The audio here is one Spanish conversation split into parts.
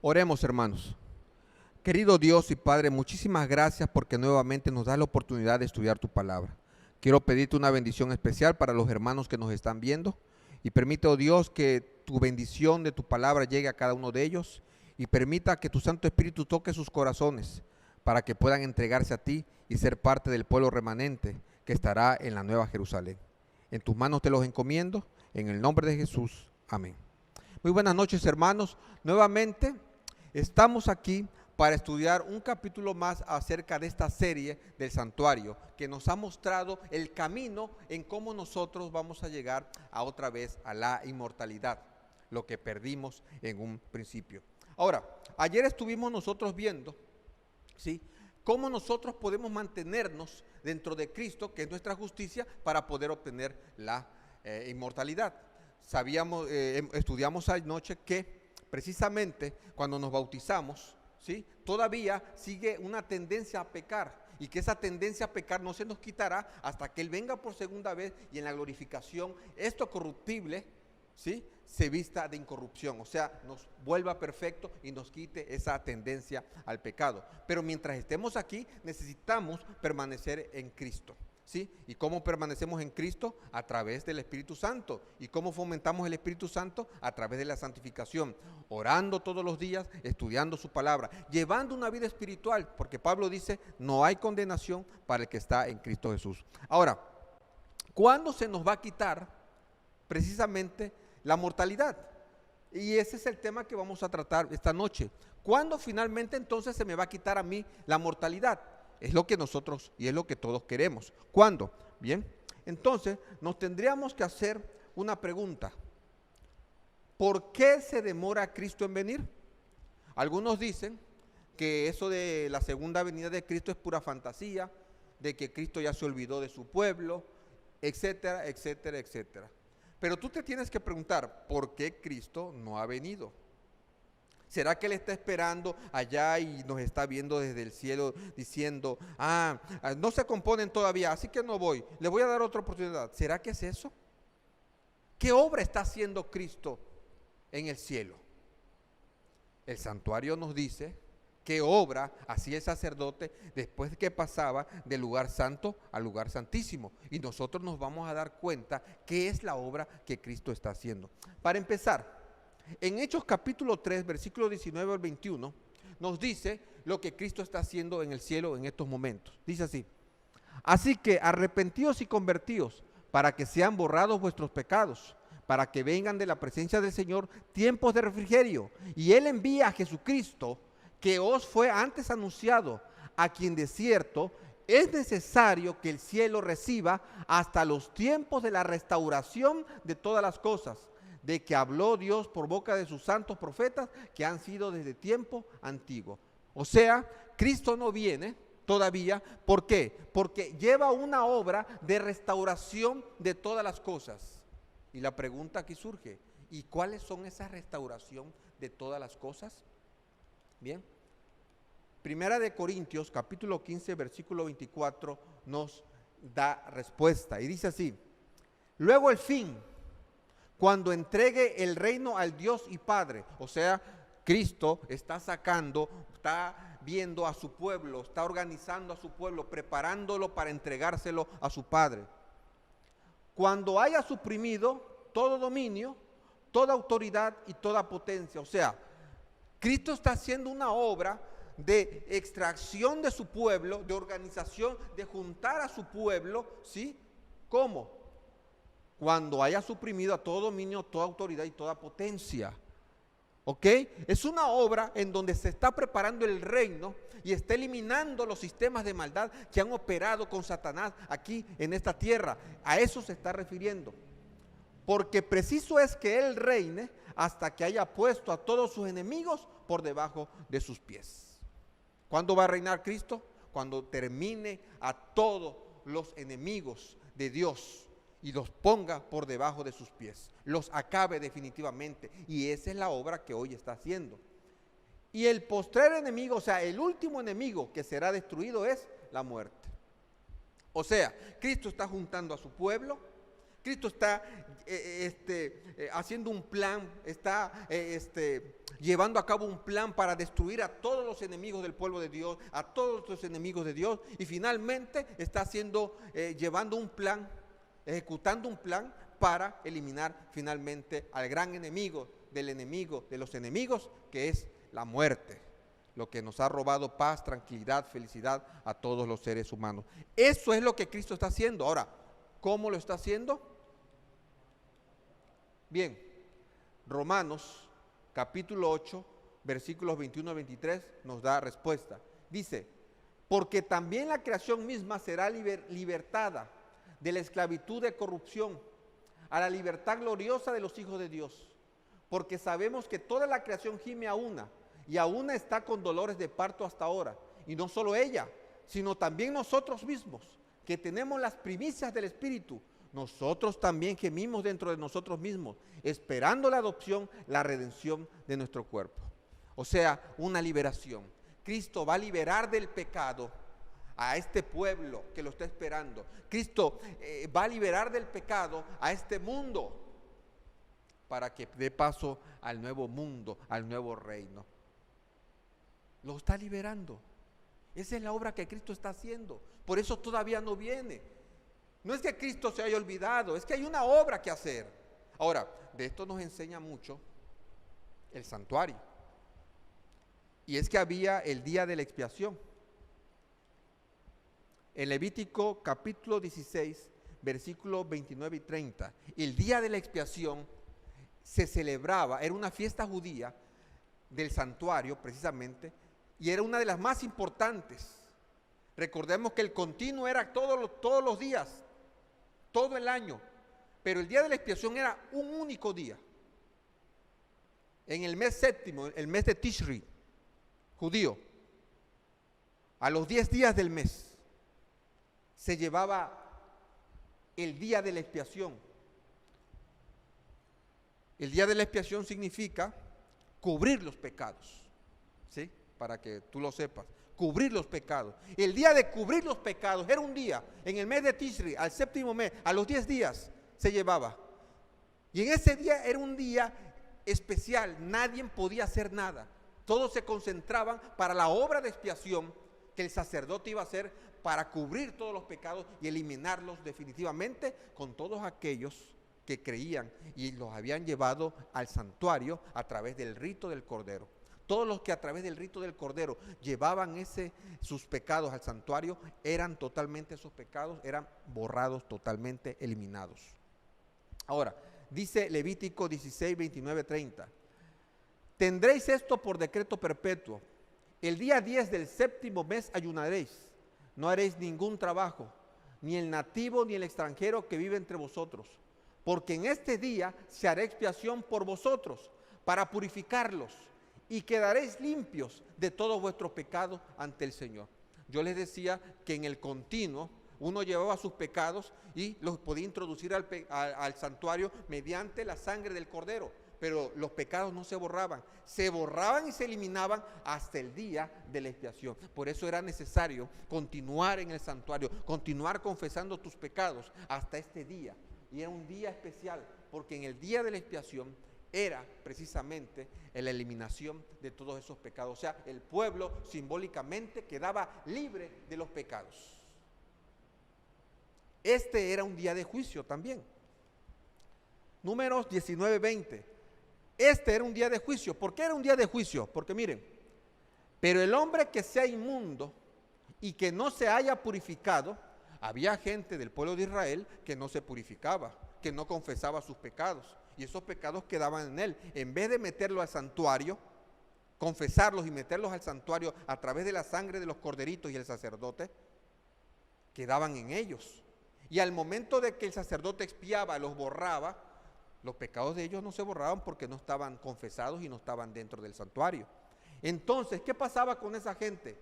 Oremos, hermanos. Querido Dios y Padre, muchísimas gracias porque nuevamente nos das la oportunidad de estudiar tu palabra. Quiero pedirte una bendición especial para los hermanos que nos están viendo y permite, oh Dios, que tu bendición de tu palabra llegue a cada uno de ellos y permita que tu Santo Espíritu toque sus corazones para que puedan entregarse a ti y ser parte del pueblo remanente que estará en la Nueva Jerusalén. En tus manos te los encomiendo, en el nombre de Jesús. Amén. Muy buenas noches, hermanos. Nuevamente estamos aquí para estudiar un capítulo más acerca de esta serie del santuario que nos ha mostrado el camino en cómo nosotros vamos a llegar a otra vez a la inmortalidad, lo que perdimos en un principio. Ahora, ayer estuvimos nosotros viendo, ¿sí?, cómo nosotros podemos mantenernos dentro de Cristo, que es nuestra justicia, para poder obtener la inmortalidad. Estudiamos anoche que precisamente cuando nos bautizamos, ¿sí?, todavía sigue una tendencia a pecar y que esa tendencia a pecar no se nos quitará hasta que Él venga por segunda vez y en la glorificación esto corruptible, ¿sí?, se vista de incorrupción, o sea, nos vuelva perfecto y nos quite esa tendencia al pecado. Pero mientras estemos aquí necesitamos permanecer en Cristo, ¿sí? ¿Y cómo permanecemos en Cristo? A través del Espíritu Santo. ¿Y cómo fomentamos el Espíritu Santo? A través de la santificación, orando todos los días, estudiando su palabra, llevando una vida espiritual, porque Pablo dice, no hay condenación para el que está en Cristo Jesús. Ahora, ¿cuándo se nos va a quitar precisamente la mortalidad? Y ese es el tema que vamos a tratar esta noche. ¿Cuándo finalmente entonces se me va a quitar a mí la mortalidad? Es lo que nosotros y es lo que todos queremos. ¿Cuándo? Bien, entonces nos tendríamos que hacer una pregunta. ¿Por qué se demora Cristo en venir? Algunos dicen que eso de la segunda venida de Cristo es pura fantasía, de que Cristo ya se olvidó de su pueblo, etcétera, etcétera, etcétera. Pero tú te tienes que preguntar, ¿por qué Cristo no ha venido? ¿Será que Él está esperando allá y nos está viendo desde el cielo diciendo, no se componen todavía, así que no voy, le voy a dar otra oportunidad? ¿Será que es eso? ¿Qué obra está haciendo Cristo en el cielo? El santuario nos dice qué obra hacía el sacerdote después que pasaba del lugar santo al lugar santísimo. Y nosotros nos vamos a dar cuenta qué es la obra que Cristo está haciendo. Para empezar, en Hechos capítulo 3, versículo 19 al 21, nos dice lo que Cristo está haciendo en el cielo en estos momentos. Dice así: así que arrepentíos y convertíos para que sean borrados vuestros pecados, para que vengan de la presencia del Señor tiempos de refrigerio. Y Él envía a Jesucristo, que os fue antes anunciado, a quien de cierto es necesario que el cielo reciba hasta los tiempos de la restauración de todas las cosas, de que habló Dios por boca de sus santos profetas que han sido desde tiempo antiguo. O sea, Cristo no viene todavía. ¿Por qué? Porque lleva una obra de restauración de todas las cosas. Y la pregunta aquí surge, ¿y cuáles son esa restauración de todas las cosas? Bien, Primera de Corintios, capítulo 15, versículo 24, nos da respuesta. Y dice así: luego el fin, cuando entregue el reino al Dios y Padre. O sea, Cristo está está viendo a su pueblo, está organizando a su pueblo, preparándolo para entregárselo a su Padre. Cuando haya suprimido todo dominio, toda autoridad y toda potencia. O sea, Cristo está haciendo una obra de extracción de su pueblo, de organización, de juntar a su pueblo, ¿sí? ¿Cómo? Cuando haya suprimido a todo dominio, toda autoridad y toda potencia. ¿Ok? Es una obra en donde se está preparando el reino y está eliminando los sistemas de maldad que han operado con Satanás aquí en esta tierra. A eso se está refiriendo. Porque preciso es que Él reine hasta que haya puesto a todos sus enemigos por debajo de sus pies. ¿Cuándo va a reinar Cristo? Cuando termine a todos los enemigos de Dios y los ponga por debajo de sus pies, los acabe definitivamente. Y esa es la obra que hoy está haciendo. Y el postrer enemigo, o sea, el último enemigo que será destruido es la muerte. O sea, Cristo está juntando a su pueblo, Cristo está haciendo un plan, está llevando a cabo un plan para destruir a todos los enemigos del pueblo de Dios, a todos los enemigos de Dios, y finalmente está llevando un plan, ejecutando un plan para eliminar finalmente al gran enemigo de los enemigos, que es la muerte, lo que nos ha robado paz, tranquilidad, felicidad a todos los seres humanos. Eso es lo que Cristo está haciendo. Ahora, ¿cómo lo está haciendo? Bien, Romanos capítulo 8, versículos 21 a 23 nos da respuesta. Dice, porque también la creación misma será libertada de la esclavitud de corrupción a la libertad gloriosa de los hijos de Dios, porque sabemos que toda la creación gime a una, y a una está con dolores de parto hasta ahora, y no solo ella, sino también nosotros mismos, que tenemos las primicias del Espíritu. Nosotros también gemimos dentro de nosotros mismos, esperando la adopción, la redención de nuestro cuerpo. O sea, una liberación. Cristo va a liberar del pecado a este pueblo que lo está esperando. Cristo va a liberar del pecado a este mundo para que dé paso al nuevo mundo, al nuevo reino. Lo está liberando. Esa es la obra que Cristo está haciendo. Por eso todavía no viene. No es que Cristo se haya olvidado, es que hay una obra que hacer. Ahora, de esto nos enseña mucho el santuario. Y es que había el día de la expiación. En Levítico capítulo 16, versículos 29 y 30, el día de la expiación se celebraba, era una fiesta judía del santuario precisamente, y era una de las más importantes. Recordemos que el continuo era todos los días, todo el año, pero el día de la expiación era un único día. En el mes séptimo, el mes de Tishri, judío, a los 10 días del mes, se llevaba el día de la expiación. El día de la expiación significa cubrir los pecados, ¿sí? Para que tú lo sepas, cubrir los pecados. El día de cubrir los pecados era un día, en el mes de Tishri, al séptimo mes, a los 10 días se llevaba. Y en ese día era un día especial, nadie podía hacer nada. Todos se concentraban para la obra de expiación que el sacerdote iba a hacer para cubrir todos los pecados y eliminarlos definitivamente con todos aquellos que creían y los habían llevado al santuario a través del rito del Cordero. Todos los que a través del rito del Cordero llevaban sus pecados al santuario, sus pecados eran borrados, totalmente eliminados. Ahora, dice Levítico 16, 29, 30. Tendréis esto por decreto perpetuo. El día 10 del séptimo mes ayunaréis. No haréis ningún trabajo, ni el nativo ni el extranjero que vive entre vosotros, porque en este día se hará expiación por vosotros, para purificarlos, y quedaréis limpios de todos vuestros pecados ante el Señor. Yo les decía que en el continuo uno llevaba sus pecados y los podía introducir al santuario mediante la sangre del Cordero, pero los pecados no se borraban y se eliminaban hasta el día de la expiación. Por eso era necesario continuar en el santuario, continuar confesando tus pecados hasta este día. Y era un día especial, porque en el día de la expiación era precisamente la eliminación de todos esos pecados. O sea, el pueblo simbólicamente quedaba libre de los pecados. Este era un día de juicio también. Números 19, 20. Este era un día de juicio. ¿Por qué era un día de juicio? Porque miren, pero el hombre que sea inmundo y que no se haya purificado, había gente del pueblo de Israel que no se purificaba, que no confesaba sus pecados, y esos pecados quedaban en él. En vez de meterlo al santuario, confesarlos y meterlos al santuario a través de la sangre de los corderitos y el sacerdote, quedaban en ellos. Y al momento de que el sacerdote expiaba, los borraba, los pecados de ellos no se borraban porque no estaban confesados y no estaban dentro del santuario. Entonces, ¿qué pasaba con esa gente?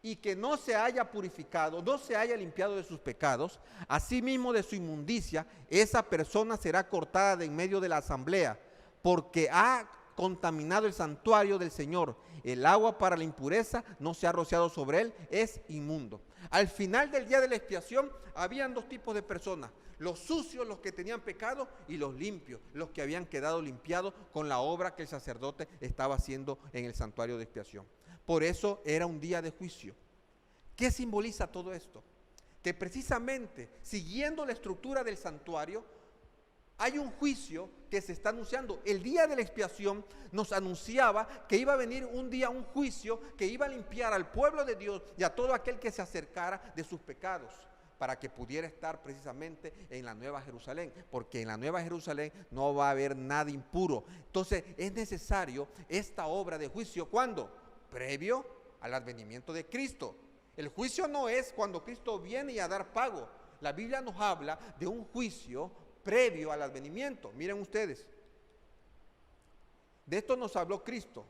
Y que no se haya purificado, no se haya limpiado de sus pecados, asimismo de su inmundicia, esa persona será cortada de en medio de la asamblea, porque ha contaminado el santuario del Señor. El agua para la impureza no se ha rociado sobre él, es inmundo. Al final del día de la expiación, habían dos tipos de personas: los sucios, los que tenían pecado, y los limpios, los que habían quedado limpiados con la obra que el sacerdote estaba haciendo en el santuario de expiación. Por eso era un día de juicio. ¿Qué simboliza todo esto? Que precisamente, siguiendo la estructura del santuario, hay un juicio que se está anunciando. El día de la expiación nos anunciaba que iba a venir un día, un juicio que iba a limpiar al pueblo de Dios y a todo aquel que se acercara de sus pecados, para que pudiera estar precisamente en la Nueva Jerusalén, porque en la Nueva Jerusalén no va a haber nada impuro. Entonces es necesario esta obra de juicio. ¿Cuándo? Previo al advenimiento de Cristo. El juicio no es cuando Cristo viene y a dar pago. La Biblia nos habla de un juicio previo al advenimiento. Miren ustedes, de esto nos habló Cristo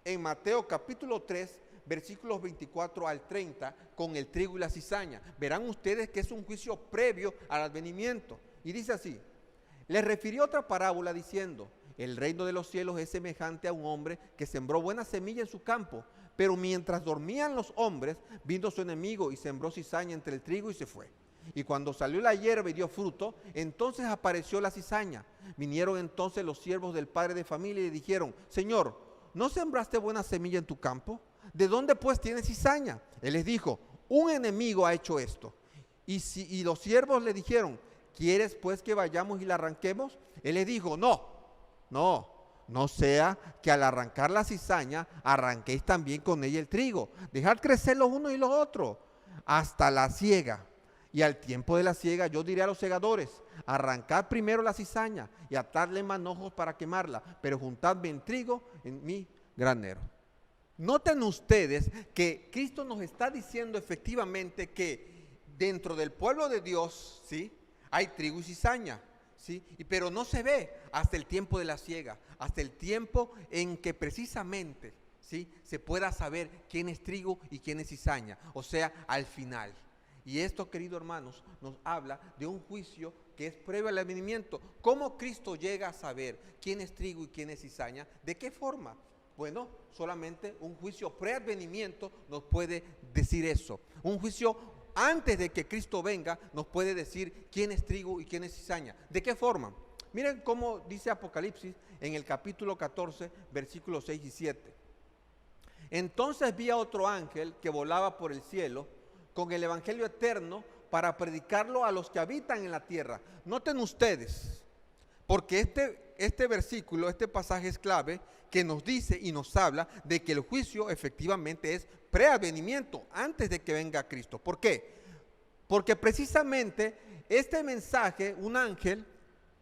en Mateo capítulo 3, versículos 24 al 30, con el trigo y la cizaña. Verán ustedes que es un juicio previo al advenimiento. Y dice así: les refirió otra parábola diciendo: el reino de los cielos es semejante a un hombre que sembró buena semilla en su campo, pero mientras dormían los hombres, vino su enemigo y sembró cizaña entre el trigo y se fue. Y cuando salió la hierba y dio fruto, entonces apareció la cizaña. Vinieron entonces los siervos del padre de familia y le dijeron: Señor, ¿no sembraste buena semilla en tu campo? ¿De dónde pues tienes cizaña? Él les dijo: un enemigo ha hecho esto. Y los siervos le dijeron: ¿quieres pues que vayamos y la arranquemos? Él les dijo: no sea que al arrancar la cizaña arranquéis también con ella el trigo. Dejad crecer los unos y los otros hasta la siega. Y al tiempo de la siega yo diré a los segadores: arrancad primero la cizaña y atadle manojos para quemarla, pero juntadme el trigo en mi granero. Noten ustedes que Cristo nos está diciendo efectivamente que dentro del pueblo de Dios, ¿sí?, hay trigo y cizaña, ¿sí?, pero no se ve hasta el tiempo de la siega, hasta el tiempo en que precisamente, ¿sí?, se pueda saber quién es trigo y quién es cizaña, o sea, al final. Y esto, queridos hermanos, nos habla de un juicio que es previo al advenimiento. ¿Cómo Cristo llega a saber quién es trigo y quién es cizaña? ¿De qué forma? Bueno, solamente un juicio preadvenimiento nos puede decir eso. Un juicio antes de que Cristo venga nos puede decir quién es trigo y quién es cizaña. ¿De qué forma? Miren cómo dice Apocalipsis en el capítulo 14, versículos 6 y 7. Entonces vi a otro ángel que volaba por el cielo con el evangelio eterno para predicarlo a los que habitan en la tierra. Noten ustedes, porque este versículo, este pasaje es clave, que nos dice y nos habla de que el juicio efectivamente es preadvenimiento, antes de que venga Cristo. ¿Por qué? Porque precisamente este mensaje, un ángel,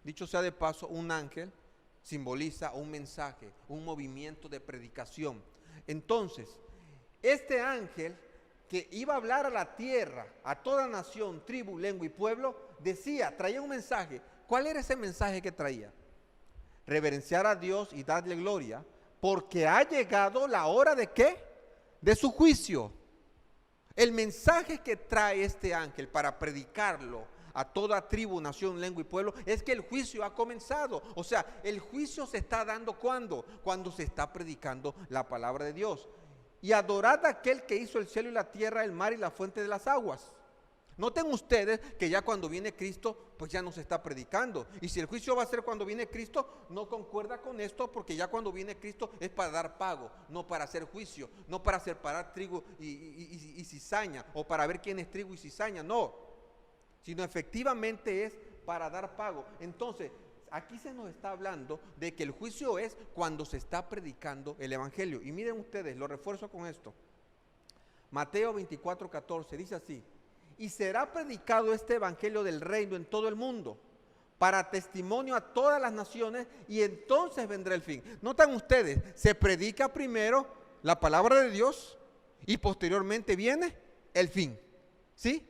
dicho sea de paso, un ángel simboliza un mensaje, un movimiento de predicación. Entonces, este ángel que iba a hablar a la tierra, a toda nación, tribu, lengua y pueblo, traía un mensaje. ¿Cuál era ese mensaje que traía? Reverenciar a Dios y darle gloria, porque ha llegado la hora ¿de qué? De su juicio. El mensaje que trae este ángel para predicarlo a toda tribu, nación, lengua y pueblo es que el juicio ha comenzado. O sea, el juicio se está dando ¿cuándo? Cuando se está predicando la palabra de Dios. Y adorad a aquel que hizo el cielo y la tierra, el mar y la fuente de las aguas. Noten ustedes que ya cuando viene Cristo, pues ya no se está predicando. Y si el juicio va a ser cuando viene Cristo, no concuerda con esto, porque ya cuando viene Cristo es para dar pago, no para hacer juicio, no para separar trigo y cizaña, o para ver quién es trigo y cizaña, no. Sino efectivamente es para dar pago. Entonces, aquí se nos está hablando de que el juicio es cuando se está predicando el evangelio. Y miren ustedes, lo refuerzo con esto. Mateo 24:14 dice así: y será predicado este evangelio del reino en todo el mundo, para testimonio a todas las naciones, y entonces vendrá el fin. Notan ustedes, se predica primero la palabra de Dios y posteriormente viene el fin, ¿sí?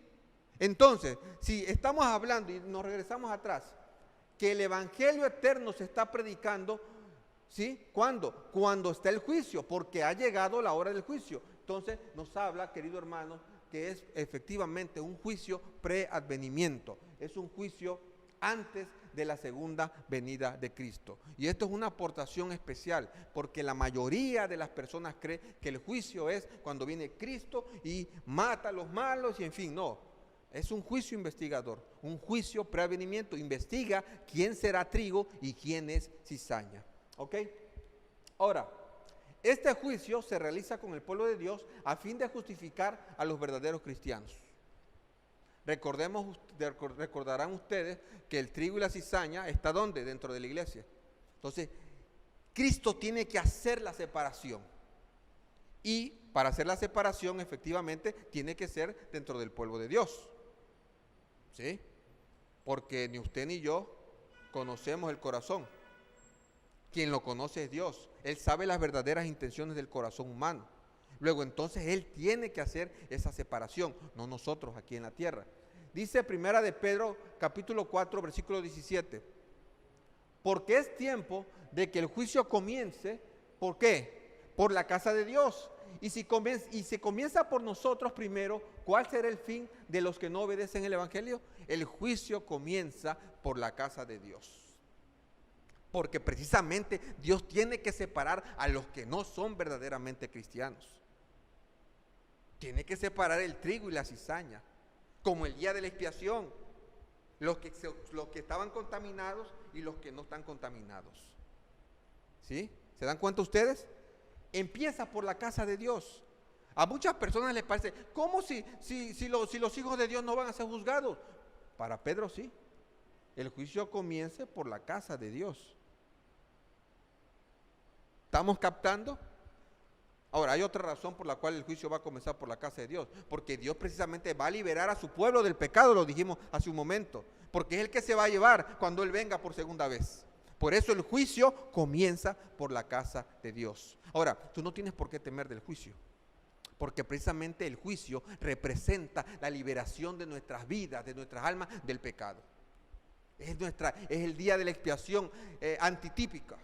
Entonces, si estamos hablando y nos regresamos atrás, que el evangelio eterno se está predicando, ¿sí? ¿Cuándo? Cuando está el juicio, porque ha llegado la hora del juicio. Entonces nos habla, querido hermano, que es efectivamente un juicio preadvenimiento, es un juicio antes de la segunda venida de Cristo. Y esto es una aportación especial, porque la mayoría de las personas cree que el juicio es cuando viene Cristo y mata a los malos y en fin, no. Es un juicio investigador, un juicio preavenimiento. Investiga quién será trigo y quién es cizaña. ¿Ok? Ahora, este juicio se realiza con el pueblo de Dios a fin de justificar a los verdaderos cristianos. Recordarán ustedes que el trigo y la cizaña está ¿dónde? Dentro de la iglesia. Entonces, Cristo tiene que hacer la separación. Y para hacer la separación, efectivamente, tiene que ser dentro del pueblo de Dios. ¿Sí? Porque ni usted ni yo conocemos el corazón. Quien lo conoce es Dios. Él sabe las verdaderas intenciones del corazón humano. Luego entonces Él tiene que hacer esa separación, no nosotros aquí en la tierra. Dice Primera de Pedro capítulo 4 versículo 17. Porque es tiempo de que el juicio comience. ¿Por qué? Por la casa de Dios. Y si comienza por nosotros primero, ¿cuál será el fin de los que no obedecen el evangelio? El juicio comienza por la casa de Dios. Porque precisamente Dios tiene que separar a los que no son verdaderamente cristianos. Tiene que separar el trigo y la cizaña, como el día de la expiación, los que estaban contaminados y los que no están contaminados. ¿Sí? ¿Se dan cuenta ustedes? Empieza por la casa de Dios. A muchas personas les parece, ¿cómo si los hijos de Dios no van a ser juzgados? Para Pedro sí. El juicio comience por la casa de Dios. ¿Estamos captando? Ahora, hay otra razón por la cual el juicio va a comenzar por la casa de Dios. Porque Dios precisamente va a liberar a su pueblo del pecado, lo dijimos hace un momento. Porque es el que se va a llevar cuando Él venga por segunda vez. Por eso el juicio comienza por la casa de Dios. Ahora, tú no tienes por qué temer del juicio. Porque precisamente el juicio representa la liberación de nuestras vidas, de nuestras almas del pecado. Es el día de la expiación antitípica.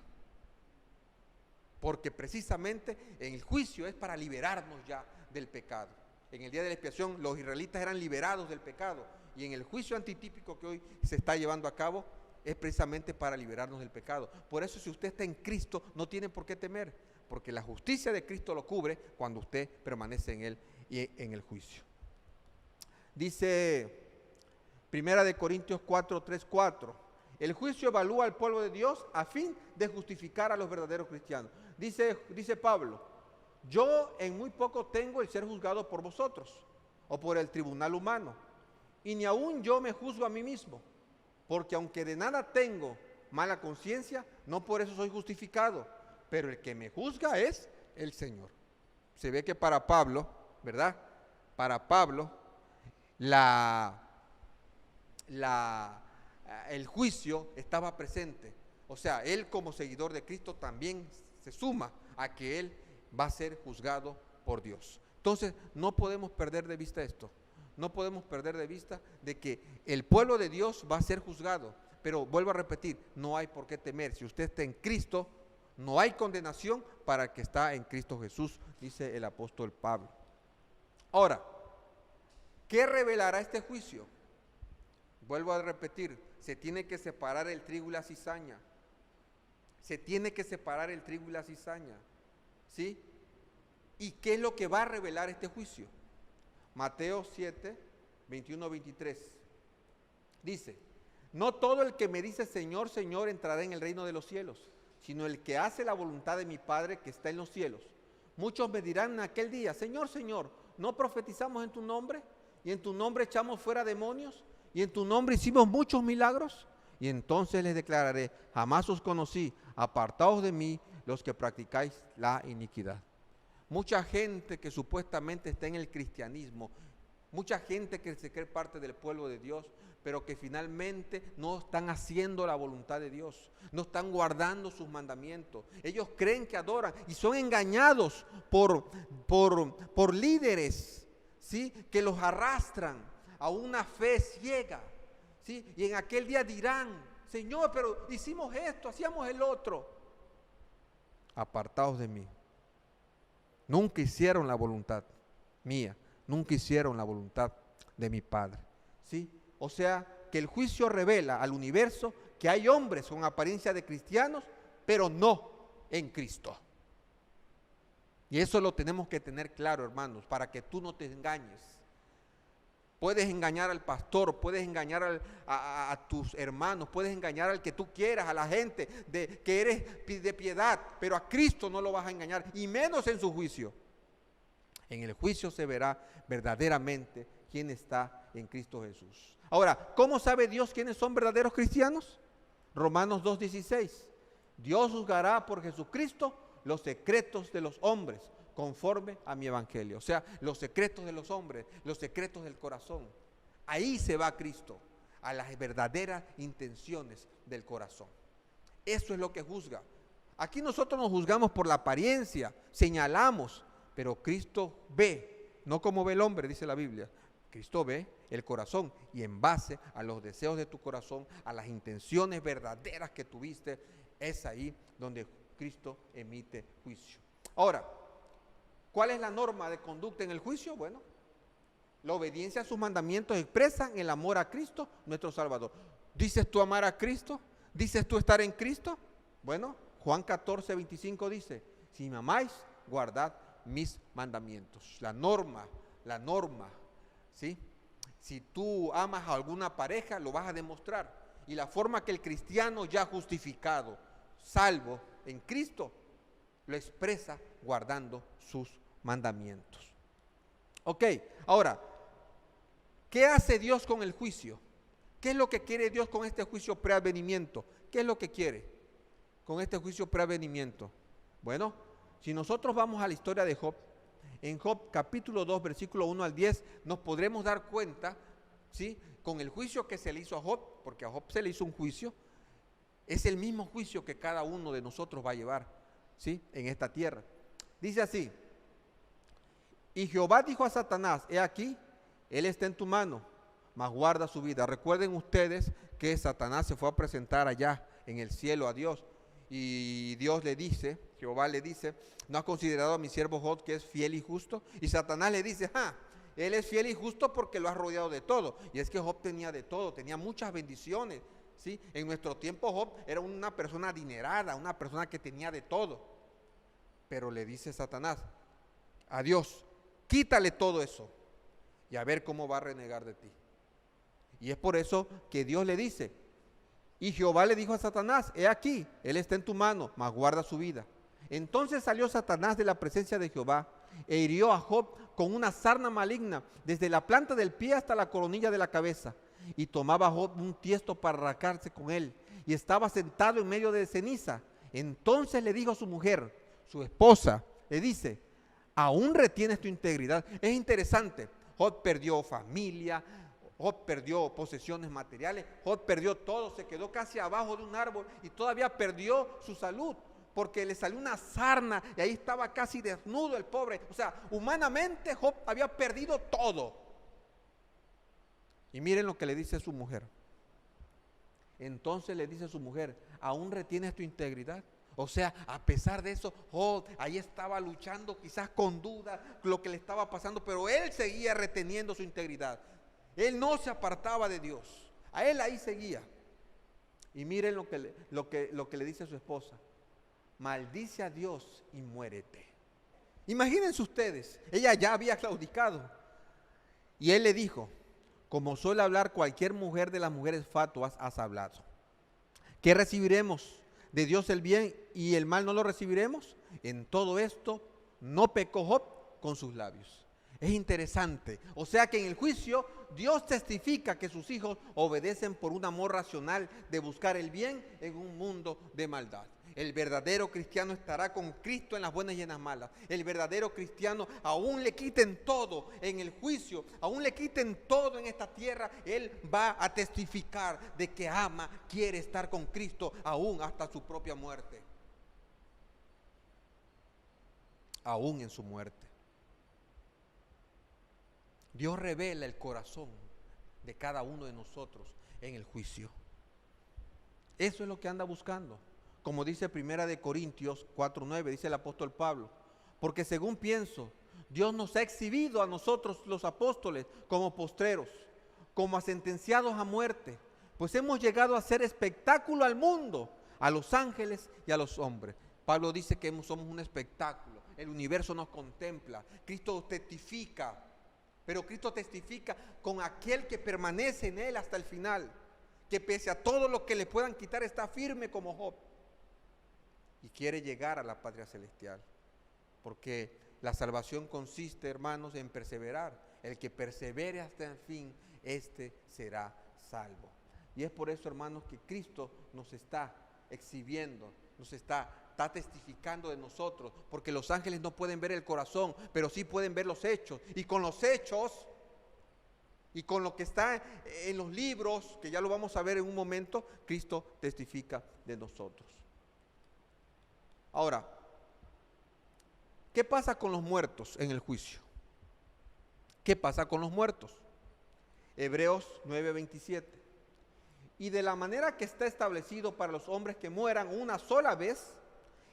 Porque precisamente en el juicio es para liberarnos ya del pecado. En el día de la expiación los israelitas eran liberados del pecado. Y en el juicio antitípico que hoy se está llevando a cabo es precisamente para liberarnos del pecado. Por eso si usted está en Cristo no tiene por qué temer. Porque la justicia de Cristo lo cubre cuando usted permanece en Él y en el juicio. Dice Primera de Corintios 4, 3, 4. El juicio evalúa al pueblo de Dios a fin de justificar a los verdaderos cristianos. Dice Pablo, yo en muy poco tengo el ser juzgado por vosotros o por el tribunal humano. Y ni aún yo me juzgo a mí mismo, porque aunque de nada tengo mala conciencia, no por eso soy justificado, pero el que me juzga es el Señor. Se ve que para Pablo, ¿verdad? Para Pablo, el juicio estaba presente. O sea, él como seguidor de Cristo también se suma a que él va a ser juzgado por Dios. Entonces, no podemos perder de vista esto. No podemos perder de vista de que el pueblo de Dios va a ser juzgado. Pero vuelvo a repetir, no hay por qué temer. Si usted está en Cristo, no hay condenación para el que está en Cristo Jesús, dice el apóstol Pablo. Ahora, ¿qué revelará este juicio? Vuelvo a repetir, se tiene que separar el trigo y la cizaña. Se tiene que separar el trigo y la cizaña. ¿Sí? ¿Y qué es lo que va a revelar este juicio? Mateo 7, 21, 23. Dice, no todo el que me dice Señor, Señor entrará en el reino de los cielos, sino el que hace la voluntad de mi Padre que está en los cielos. Muchos me dirán en aquel día, Señor, Señor, ¿no profetizamos en tu nombre? ¿Y en tu nombre echamos fuera demonios? ¿Y en tu nombre hicimos muchos milagros? Y entonces les declararé, jamás os conocí, apartaos de mí los que practicáis la iniquidad. Mucha gente que supuestamente está en el cristianismo, mucha gente que se cree parte del pueblo de Dios, pero que finalmente no están haciendo la voluntad de Dios, no están guardando sus mandamientos. Ellos creen que adoran y son engañados por líderes, ¿sí? Que los arrastran a una fe ciega, ¿sí? Y en aquel día dirán, Señor, pero hicimos esto, hacíamos el otro. Apartaos de mí. Nunca hicieron la voluntad mía, nunca hicieron la voluntad de mi Padre, ¿sí? O sea, que el juicio revela al universo que hay hombres con apariencia de cristianos, pero no en Cristo. Y eso lo tenemos que tener claro, hermanos, para que tú no te engañes. Puedes engañar al pastor, puedes engañar a tus hermanos, puedes engañar al que tú quieras, a la gente que eres de piedad, pero a Cristo no lo vas a engañar, y menos en su juicio. En el juicio se verá verdaderamente quién está en Cristo Jesús. Ahora, ¿cómo sabe Dios quiénes son verdaderos cristianos? Romanos 2:16. Dios juzgará por Jesucristo los secretos de los hombres, conforme a mi evangelio. O sea, los secretos de los hombres, los secretos del corazón. Ahí se va Cristo, a las verdaderas intenciones del corazón. Eso es lo que juzga. Aquí nosotros nos juzgamos por la apariencia, señalamos, pero Cristo ve, no como ve el hombre, dice la Biblia. Cristo ve el corazón, y en base a los deseos de tu corazón, a las intenciones verdaderas que tuviste, es ahí donde Cristo emite juicio. Ahora, ¿cuál es la norma de conducta en el juicio? Bueno, la obediencia a sus mandamientos expresan el amor a Cristo, nuestro Salvador. ¿Dices tú amar a Cristo? ¿Dices tú estar en Cristo? Bueno, Juan 14:25 dice, si me amáis, guardad mis mandamientos. La norma, ¿sí? Si tú amas a alguna pareja, lo vas a demostrar. Y la forma que el cristiano ya justificado, salvo en Cristo, lo expresa guardando sus mandamientos. Ok, ahora, ¿qué hace Dios con el juicio? ¿Qué es lo que quiere Dios con este juicio preavenimiento? ¿Qué es lo que quiere con este juicio preavenimiento? Bueno, si nosotros vamos a la historia de Job, en Job capítulo 2, versículo 1 al 10, nos podremos dar cuenta, ¿sí?, con el juicio que se le hizo a Job, porque a Job se le hizo un juicio, es el mismo juicio que cada uno de nosotros va a llevar, ¿sí?, en esta tierra. Dice así, y Jehová dijo a Satanás, he aquí, él está en tu mano, mas guarda su vida. Recuerden ustedes que Satanás se fue a presentar allá en el cielo a Dios, y Dios le dice, Jehová le dice, ¿no has considerado a mi siervo Job que es fiel y justo? Y Satanás le dice, él es fiel y justo porque lo has rodeado de todo. Y es que Job tenía de todo, tenía muchas bendiciones, ¿sí? En nuestro tiempo Job era una persona adinerada, una persona que tenía de todo. Pero le dice Satanás a Dios, quítale todo eso y a ver cómo va a renegar de ti. Y es por eso que Dios le dice, y Jehová le dijo a Satanás, he aquí, él está en tu mano, mas guarda su vida. Entonces salió Satanás de la presencia de Jehová e hirió a Job con una sarna maligna, desde la planta del pie hasta la coronilla de la cabeza. Y tomaba Job un tiesto para arrancarse con él, y estaba sentado en medio de ceniza. Entonces le dijo a su mujer, su esposa, le dice, ¿aún retienes tu integridad? Es interesante, Job perdió familia, Job perdió posesiones materiales, Job perdió todo, se quedó casi abajo de un árbol y todavía perdió su salud, porque le salió una sarna y ahí estaba casi desnudo el pobre. O sea, humanamente Job había perdido todo. Y miren lo que le dice su mujer. Entonces le dice a su mujer, ¿aún retienes tu integridad? O sea, a pesar de eso, Job ahí estaba luchando quizás con duda lo que le estaba pasando, pero él seguía reteniendo su integridad. Él no se apartaba de Dios, a él ahí seguía. Y miren lo que le dice a su esposa, maldice a Dios y muérete. Imagínense ustedes, ella ya había claudicado. Y él le dijo, como suele hablar cualquier mujer de las mujeres fatuas, has hablado. ¿Qué recibiremos? ¿De Dios el bien y el mal no lo recibiremos? En todo esto no pecó Job con sus labios. Es interesante, o sea que en el juicio Dios testifica que sus hijos obedecen por un amor racional de buscar el bien en un mundo de maldad. El verdadero cristiano estará con Cristo en las buenas y en las malas. El verdadero cristiano, aún le quiten todo en el juicio, aún le quiten todo en esta tierra, él va a testificar de que ama, quiere estar con Cristo aún hasta su propia muerte. Aún en su muerte. Dios revela el corazón de cada uno de nosotros en el juicio. Eso es lo que anda buscando. Como dice 1 Corintios 4:9, dice el apóstol Pablo, porque según pienso, Dios nos ha exhibido a nosotros los apóstoles como postreros, como a sentenciados a muerte, pues hemos llegado a hacer espectáculo al mundo, a los ángeles y a los hombres. Pablo dice que somos un espectáculo, el universo nos contempla, Cristo testifica, pero Cristo testifica con aquel que permanece en él hasta el final, que pese a todo lo que le puedan quitar está firme como Job y quiere llegar a la patria celestial, porque la salvación consiste, hermanos, en perseverar. El que persevere hasta el fin, este será salvo. Y es por eso, hermanos, que Cristo nos está exhibiendo, nos está testificando de nosotros, porque los ángeles no pueden ver el corazón, pero sí pueden ver los hechos. Y con los hechos y con lo que está en los libros, que ya lo vamos a ver en un momento, Cristo testifica de nosotros. Ahora, ¿qué pasa con los muertos en el juicio? ¿Qué pasa con los muertos? Hebreos 9:27. Y de la manera que está establecido para los hombres que mueran una sola vez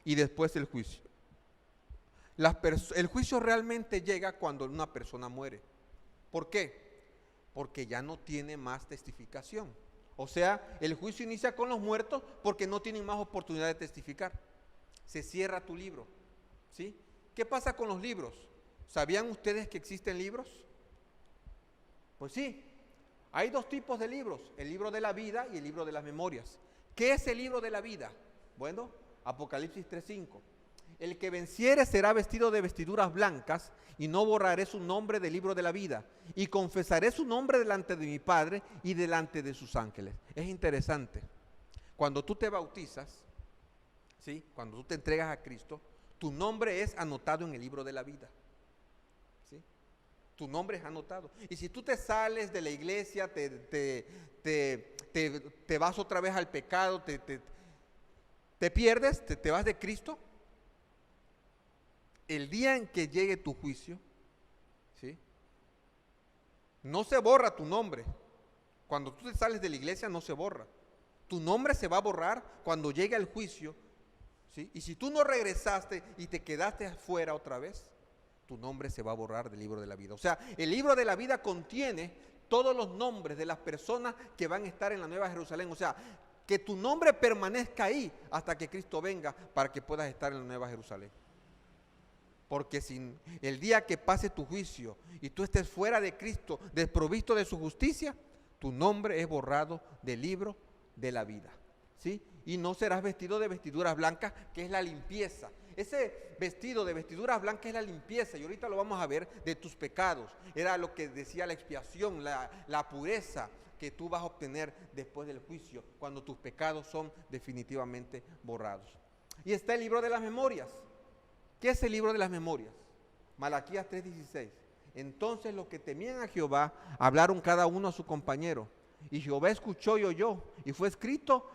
y después el juicio. El juicio realmente llega cuando una persona muere. ¿Por qué? Porque ya no tiene más testificación. O sea, el juicio inicia con los muertos porque no tienen más oportunidad de testificar. Se cierra tu libro, ¿sí? ¿Qué pasa con los libros? ¿Sabían ustedes que existen libros? Pues sí, hay dos tipos de libros, el libro de la vida y el libro de las memorias. ¿Qué es el libro de la vida? Bueno, Apocalipsis 3:5. El que venciere será vestido de vestiduras blancas y no borraré su nombre del libro de la vida y confesaré su nombre delante de mi Padre y delante de sus ángeles. Es interesante, cuando tú te bautizas, ¿sí? Cuando tú te entregas a Cristo, tu nombre es anotado en el libro de la vida, ¿sí? Tu nombre es anotado. Y si tú te sales de la iglesia, te vas otra vez al pecado, te pierdes, te vas de Cristo, el día en que llegue tu juicio, ¿sí? No se borra tu nombre. Cuando tú te sales de la iglesia no se borra. Tu nombre se va a borrar cuando llegue el juicio, ¿sí? Y si tú no regresaste y te quedaste afuera otra vez, tu nombre se va a borrar del libro de la vida. O sea, el libro de la vida contiene todos los nombres de las personas que van a estar en la Nueva Jerusalén. O sea, que tu nombre permanezca ahí hasta que Cristo venga para que puedas estar en la Nueva Jerusalén. Porque si el día que pase tu juicio y tú estés fuera de Cristo, desprovisto de su justicia, tu nombre es borrado del libro de la vida, ¿sí? Y no serás vestido de vestiduras blancas, que es la limpieza. Ese vestido de vestiduras blancas es la limpieza, y ahorita lo vamos a ver, de tus pecados. Era lo que decía la expiación, la pureza que tú vas a obtener después del juicio, cuando tus pecados son definitivamente borrados. Y está el libro de las memorias. ¿Qué es el libro de las memorias? Malaquías 3:16. Entonces los que temían a Jehová hablaron cada uno a su compañero, y Jehová escuchó y oyó, y fue escrito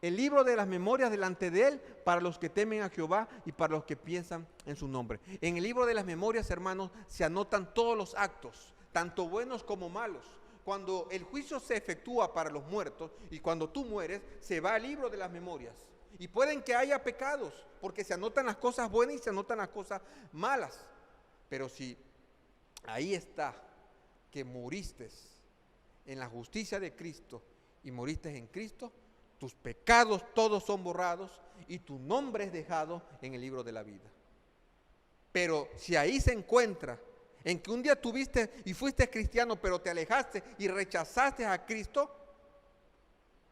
el libro de las memorias delante de él para los que temen a Jehová y para los que piensan en su nombre. En el libro de las memorias, hermanos, se anotan todos los actos, tanto buenos como malos. Cuando el juicio se efectúa para los muertos y cuando tú mueres, se va al libro de las memorias. Y pueden que haya pecados, porque se anotan las cosas buenas y se anotan las cosas malas. Pero si ahí está que moriste en la justicia de Cristo y moriste en Cristo, tus pecados todos son borrados y tu nombre es dejado en el libro de la vida. Pero si ahí se encuentra en que un día tuviste y fuiste cristiano, pero te alejaste y rechazaste a Cristo,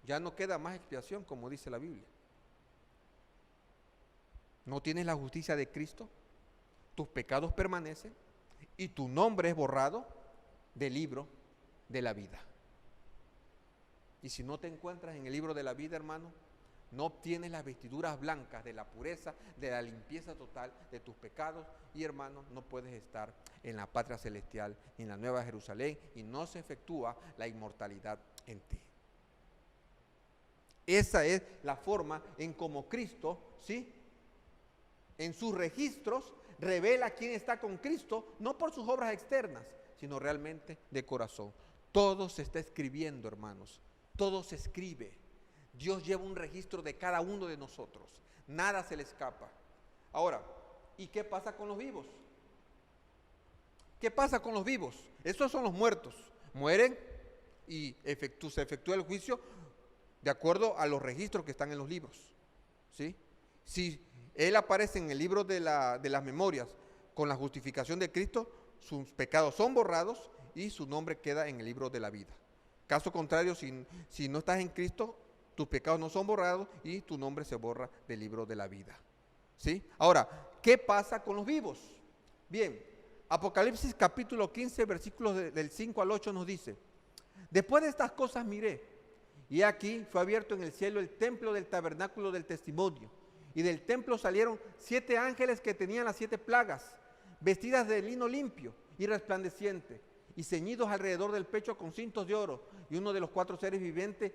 ya no queda más expiación, como dice la Biblia. No tienes la justicia de Cristo, tus pecados permanecen y tu nombre es borrado del libro de la vida. Y si no te encuentras en el libro de la vida, hermano, no obtienes las vestiduras blancas de la pureza, de la limpieza total de tus pecados, y hermano, no puedes estar en la patria celestial, en la Nueva Jerusalén, y no se efectúa la inmortalidad en ti. Esa es la forma en como Cristo, ¿sí?, en sus registros revela quién está con Cristo, no por sus obras externas, sino realmente de corazón. Todo se está escribiendo, hermanos, todo se escribe. Dios lleva un registro de cada uno de nosotros, nada se le escapa. Ahora, ¿y qué pasa con los vivos? ¿Qué pasa con los vivos? Esos son los muertos, mueren, y se efectúa el juicio de acuerdo a los registros que están en los libros, ¿sí? Si él aparece en el libro de las memorias con la justificación de Cristo, sus pecados son borrados y su nombre queda en el libro de la vida. Caso contrario, si no estás en Cristo, tus pecados no son borrados y tu nombre se borra del libro de la vida, ¿sí? Ahora, ¿qué pasa con los vivos? Bien, Apocalipsis capítulo 15, versículos del 5 al 8 nos dice: después de estas cosas miré, y aquí fue abierto en el cielo el templo del tabernáculo del testimonio, y del templo salieron 7 ángeles que tenían las 7 plagas, vestidas de lino limpio y resplandeciente, y ceñidos alrededor del pecho con cintos de oro, y uno de los 4 seres vivientes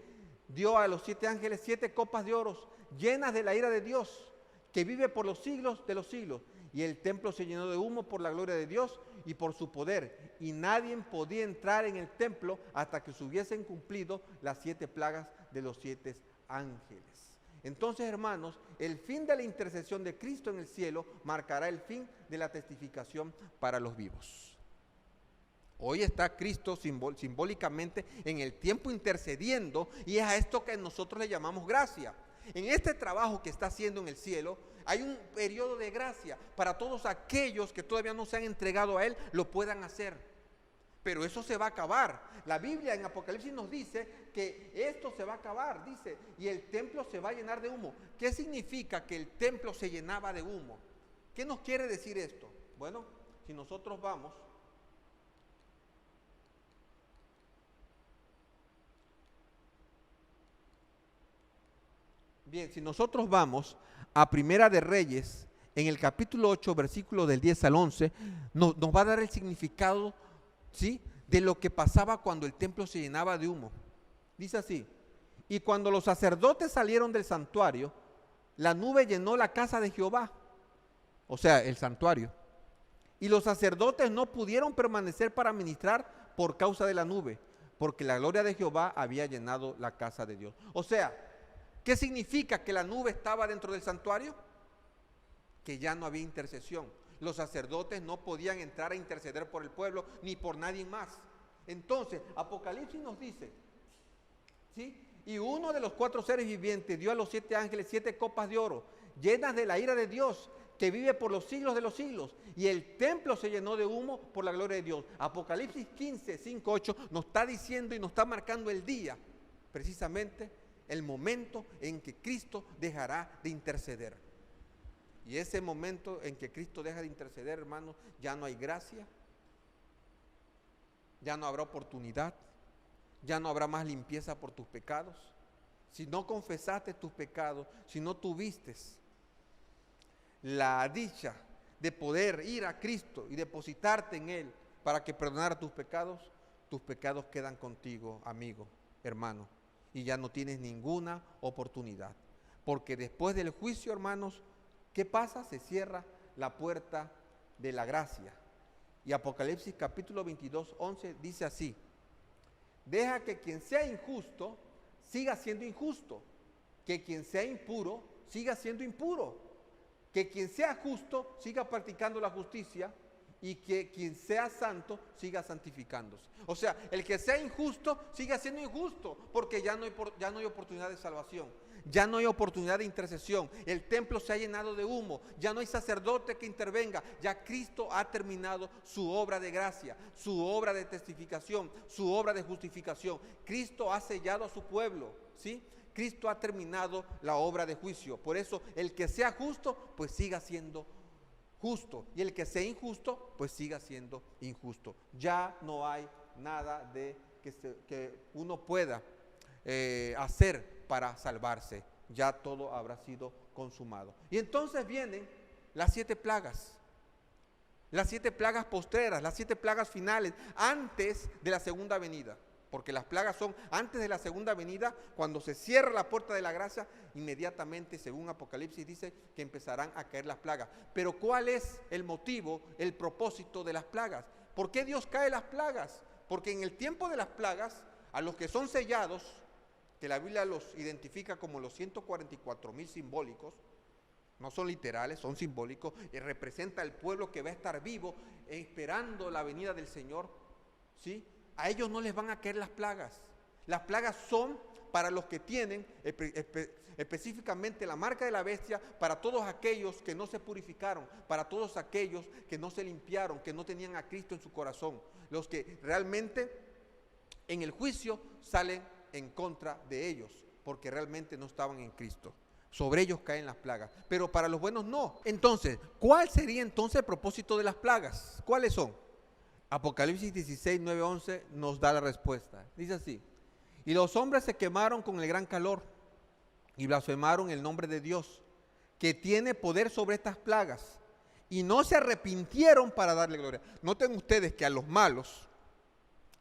dio a los 7 ángeles 7 copas de oro, llenas de la ira de Dios, que vive por los siglos de los siglos. Y el templo se llenó de humo por la gloria de Dios y por su poder, y nadie podía entrar en el templo hasta que se hubiesen cumplido las 7 plagas de los 7 ángeles. Entonces, hermanos, el fin de la intercesión de Cristo en el cielo marcará el fin de la testificación para los vivos. Hoy está Cristo simbólicamente en el tiempo intercediendo, y es a esto que nosotros le llamamos gracia. En este trabajo que está haciendo en el cielo, hay un periodo de gracia para todos aquellos que todavía no se han entregado a Él, lo puedan hacer. Pero eso se va a acabar. La Biblia en Apocalipsis nos dice que esto se va a acabar, dice, y el templo se va a llenar de humo. ¿Qué significa que el templo se llenaba de humo? ¿Qué nos quiere decir esto? Bueno, si nosotros vamos a Primera de Reyes, en el capítulo 8, versículo del 10 al 11, nos va a dar el significado, ¿sí?, de lo que pasaba cuando el templo se llenaba de humo. Dice así: y cuando los sacerdotes salieron del santuario, la nube llenó la casa de Jehová, o sea, el santuario, y los sacerdotes no pudieron permanecer para ministrar por causa de la nube, porque la gloria de Jehová había llenado la casa de Dios. O sea, ¿qué significa que la nube estaba dentro del santuario? Que ya no había intercesión. Los sacerdotes no podían entrar a interceder por el pueblo ni por nadie más. Entonces, Apocalipsis nos dice, ¿sí?, y uno de los 4 seres vivientes dio a los 7 ángeles 7 copas de oro, llenas de la ira de Dios, que vive por los siglos de los siglos, y el templo se llenó de humo por la gloria de Dios. Apocalipsis 15, 5, 8 nos está diciendo y nos está marcando el día, precisamente el momento en que Cristo dejará de interceder. Y ese momento en que Cristo deja de interceder, hermanos, ya no hay gracia, ya no habrá oportunidad, ya no habrá más limpieza por tus pecados. Si no confesaste tus pecados, si no tuviste la dicha de poder ir a Cristo y depositarte en Él para que perdonara tus pecados quedan contigo, amigo, hermano, y ya no tienes ninguna oportunidad. Porque después del juicio, hermanos, ¿qué pasa? Se cierra la puerta de la gracia. Y Apocalipsis capítulo 22, 11 dice así: deja que quien sea injusto siga siendo injusto, que quien sea impuro siga siendo impuro, que quien sea justo siga practicando la justicia, y que quien sea santo siga santificándose. O sea, el que sea injusto siga siendo injusto, porque ya no hay oportunidad de salvación, ya no hay oportunidad de intercesión. El templo se ha llenado de humo, ya no hay sacerdote que intervenga, ya Cristo ha terminado su obra de gracia, su obra de testificación, su obra de justificación. Cristo ha sellado a su pueblo, ¿sí? Cristo ha terminado la obra de juicio. Por eso, el que sea justo, pues siga siendo justo, y el que sea injusto, pues siga siendo injusto. Ya no hay nada de que uno pueda hacer para salvarse. Ya todo habrá sido consumado. Y entonces vienen las 7 plagas. Las 7 plagas postreras, las 7 plagas finales, antes de la segunda venida. Porque las plagas son antes de la segunda venida, cuando se cierra la puerta de la gracia, inmediatamente, según Apocalipsis, dice que empezarán a caer las plagas. Pero ¿cuál es el motivo, el propósito de las plagas? ¿Por qué Dios cae las plagas? Porque en el tiempo de las plagas, a los que son sellados, que la Biblia los identifica como los 144,000 simbólicos, no son literales, son simbólicos, y representa al pueblo que va a estar vivo esperando la venida del Señor, ¿sí? a ellos no les van a caer las plagas. Las plagas son para los que tienen específicamente la marca de la bestia, para todos aquellos que no se purificaron, para todos aquellos que no se limpiaron, que no tenían a Cristo en su corazón, los que realmente en el juicio salen en contra de ellos, porque realmente no estaban en Cristo. Sobre ellos caen las plagas, pero para los buenos no. Entonces, ¿cuál sería entonces el propósito de las plagas? ¿Cuáles son? Apocalipsis 16, 9, 11 nos da la respuesta. Dice así: y los hombres se quemaron con el gran calor y blasfemaron el nombre de Dios, que tiene poder sobre estas plagas, y no se arrepintieron para darle gloria. Noten ustedes que a los malos,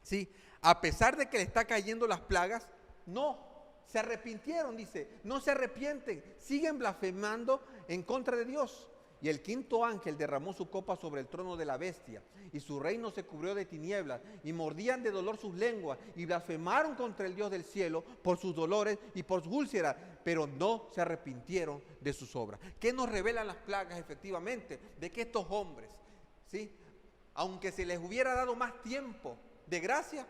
¿sí?, a pesar de que le está cayendo las plagas, no se arrepintieron, dice, no se arrepienten, siguen blasfemando en contra de Dios. Y el quinto ángel derramó su copa sobre el trono de la bestia, y su reino se cubrió de tinieblas, y mordían de dolor sus lenguas, y blasfemaron contra el Dios del cielo por sus dolores y por sus úlceras, pero no se arrepintieron de sus obras. ¿Qué nos revelan las plagas efectivamente? De que estos hombres, ¿sí?, aunque se les hubiera dado más tiempo de gracia,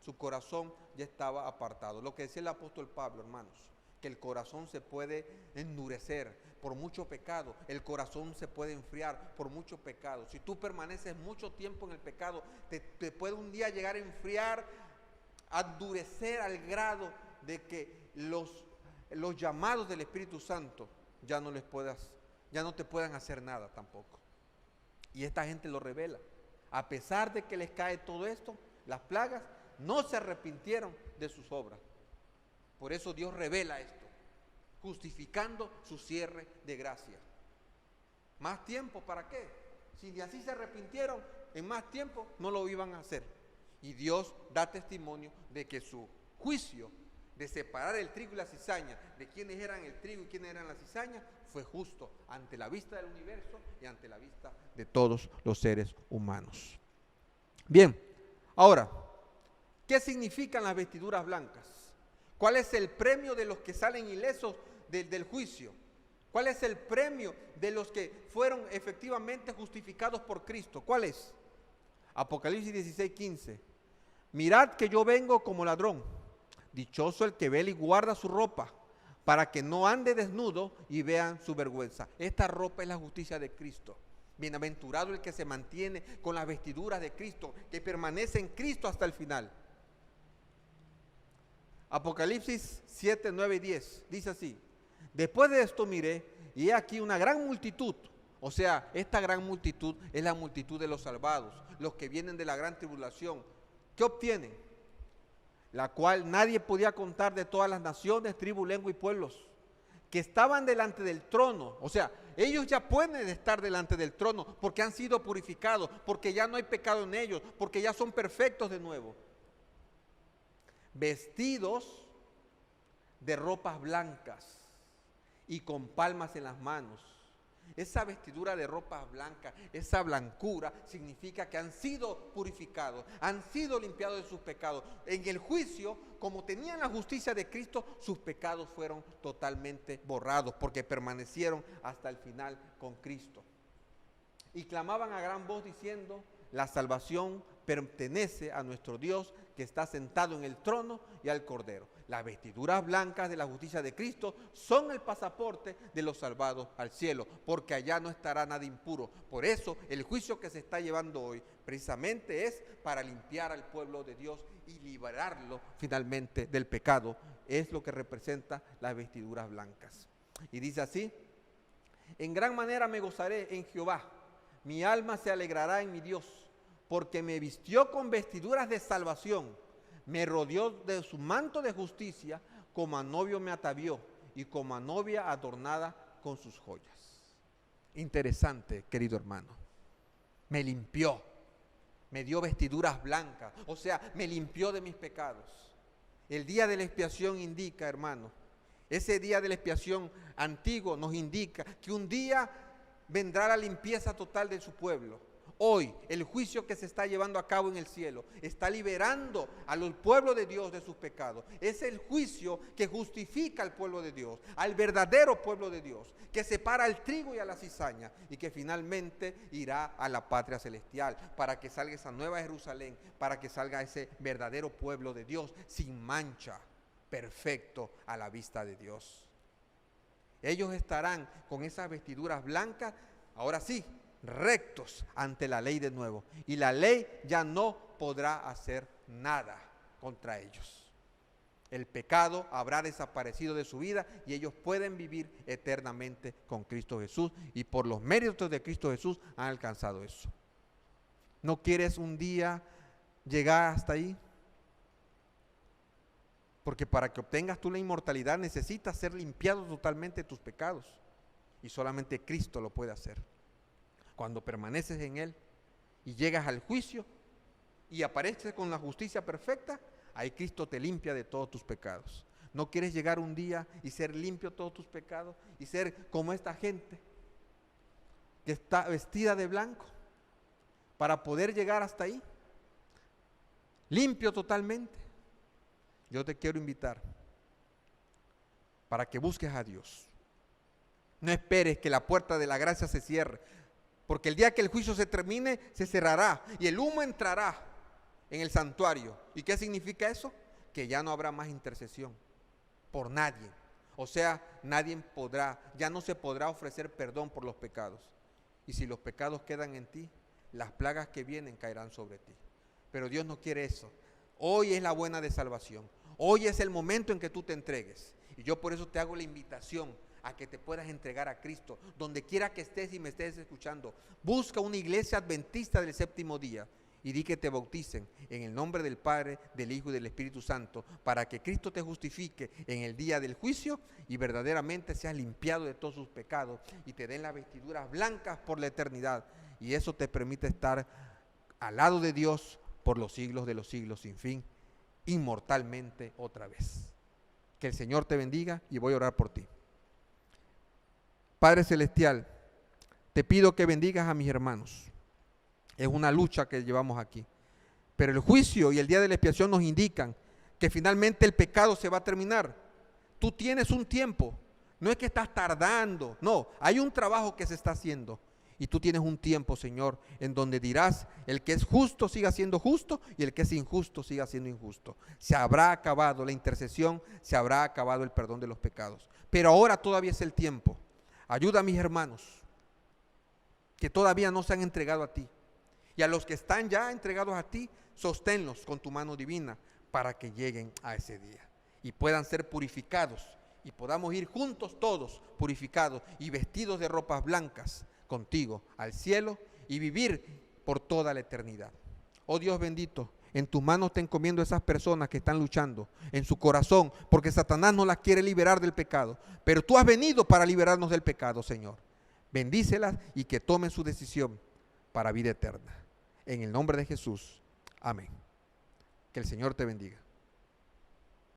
su corazón ya estaba apartado. Lo que decía el apóstol Pablo, hermanos, que el corazón se puede endurecer por mucho pecado, el corazón se puede enfriar por mucho pecado. Si tú permaneces mucho tiempo en el pecado, te puede un día llegar a enfriar, a endurecer al grado de que los llamados del Espíritu Santo ya no te puedan hacer nada tampoco. Y esta gente lo revela. A pesar de que les cae todo esto, las plagas, no se arrepintieron de sus obras. Por eso Dios revela esto, justificando su cierre de gracia. ¿Más tiempo para qué? Si ni así se arrepintieron, en más tiempo no lo iban a hacer. Y Dios da testimonio de que su juicio de separar el trigo y la cizaña, de quiénes eran el trigo y quiénes eran la cizaña, fue justo ante la vista del universo y ante la vista de todos los seres humanos. Bien, ahora, ¿qué significan las vestiduras blancas? ¿Cuál es el premio de los que salen ilesos del juicio? ¿Cuál es el premio de los que fueron efectivamente justificados por Cristo? ¿Cuál es? Apocalipsis 16, 15. Mirad que yo vengo como ladrón. Dichoso el que vela y guarda su ropa, para que no ande desnudo y vean su vergüenza. Esta ropa es la justicia de Cristo. Bienaventurado el que se mantiene con las vestiduras de Cristo, que permanece en Cristo hasta el final. Apocalipsis 7, 9 y 10 dice así: después de esto miré, y he aquí una gran multitud. O sea, esta gran multitud es la multitud de los salvados, los que vienen de la gran tribulación. ¿Qué obtienen? La cual nadie podía contar, de todas las naciones, tribus, lengua y pueblos, que estaban delante del trono. O sea, ellos ya pueden estar delante del trono porque han sido purificados, porque ya no hay pecado en ellos, porque ya son perfectos de nuevo. Vestidos de ropas blancas y con palmas en las manos. Esa vestidura de ropas blancas, esa blancura, significa que han sido purificados, han sido limpiados de sus pecados. En el juicio, como tenían la justicia de Cristo, sus pecados fueron totalmente borrados, porque permanecieron hasta el final con Cristo. Y clamaban a gran voz diciendo: la salvación pertenece a nuestro Dios, que está sentado en el trono, y al Cordero. Las vestiduras blancas de la justicia de Cristo son el pasaporte de los salvados al cielo, porque allá no estará nada impuro. Por eso el juicio que se está llevando hoy precisamente es para limpiar al pueblo de Dios y liberarlo finalmente del pecado. Es lo que representa las vestiduras blancas. Y dice así: en gran manera me gozaré en Jehová, mi alma se alegrará en mi Dios, porque me vistió con vestiduras de salvación, me rodeó de su manto de justicia, como a novio me atavió, y como a novia adornada con sus joyas. Interesante, querido hermano. Me limpió, me dio vestiduras blancas, o sea, me limpió de mis pecados. El día de la expiación indica, hermano, ese día de la expiación antiguo nos indica que un día vendrá la limpieza total de su pueblo. Hoy, el juicio que se está llevando a cabo en el cielo está liberando al pueblo de Dios de sus pecados. Es el juicio que justifica al pueblo de Dios, al verdadero pueblo de Dios, que separa al trigo y a la cizaña y que finalmente irá a la patria celestial para que salga esa nueva Jerusalén, para que salga ese verdadero pueblo de Dios sin mancha, perfecto a la vista de Dios. Ellos estarán con esas vestiduras blancas, ahora sí, rectos ante la ley de nuevo, y la ley ya no podrá hacer nada contra ellos. El pecado habrá desaparecido de su vida y ellos pueden vivir eternamente con Cristo Jesús, y por los méritos de Cristo Jesús han alcanzado eso. ¿No quieres un día llegar hasta ahí? Porque para que obtengas tú la inmortalidad necesitas ser limpiado totalmente de tus pecados, y solamente Cristo lo puede hacer. Cuando permaneces en Él y llegas al juicio y apareces con la justicia perfecta, ahí Cristo te limpia de todos tus pecados. ¿No quieres llegar un día y ser limpio de todos tus pecados y ser como esta gente que está vestida de blanco para poder llegar hasta ahí? Limpio totalmente. Yo te quiero invitar para que busques a Dios. No esperes que la puerta de la gracia se cierre, porque el día que el juicio se termine, se cerrará y el humo entrará en el santuario. ¿Y qué significa eso? Que ya no habrá más intercesión por nadie. O sea, ya no se podrá ofrecer perdón por los pecados. Y si los pecados quedan en ti, las plagas que vienen caerán sobre ti. Pero Dios no quiere eso. Hoy es la buena de salvación. Hoy es el momento en que tú te entregues. Y yo por eso te hago la invitación a que te puedas entregar a Cristo, donde quiera que estés y me estés escuchando. Busca una iglesia adventista del séptimo día y di que te bauticen en el nombre del Padre, del Hijo y del Espíritu Santo, para que Cristo te justifique en el día del juicio y verdaderamente seas limpiado de todos sus pecados y te den las vestiduras blancas por la eternidad, y eso te permite estar al lado de Dios por los siglos de los siglos sin fin, inmortalmente otra vez. Que el Señor te bendiga y voy a orar por ti. Padre Celestial, te pido que bendigas a mis hermanos. Es una lucha que llevamos aquí. Pero el juicio y el día de la expiación nos indican que finalmente el pecado se va a terminar. Tú tienes un tiempo. No es que estás tardando. No, hay un trabajo que se está haciendo. Y tú tienes un tiempo, Señor, en donde dirás, el que es justo siga siendo justo y el que es injusto siga siendo injusto. Se habrá acabado la intercesión, se habrá acabado el perdón de los pecados. Pero ahora todavía es el tiempo. Ayuda a mis hermanos que todavía no se han entregado a ti. Y a los que están ya entregados a ti, sosténlos con tu mano divina para que lleguen a ese día y puedan ser purificados y podamos ir juntos todos purificados y vestidos de ropas blancas contigo al cielo y vivir por toda la eternidad. Oh Dios bendito, en tus manos te encomiendo a esas personas que están luchando en su corazón, porque Satanás no las quiere liberar del pecado, pero tú has venido para liberarnos del pecado, Señor. Bendícelas y que tomen su decisión para vida eterna. En el nombre de Jesús. Amén. Que el Señor te bendiga.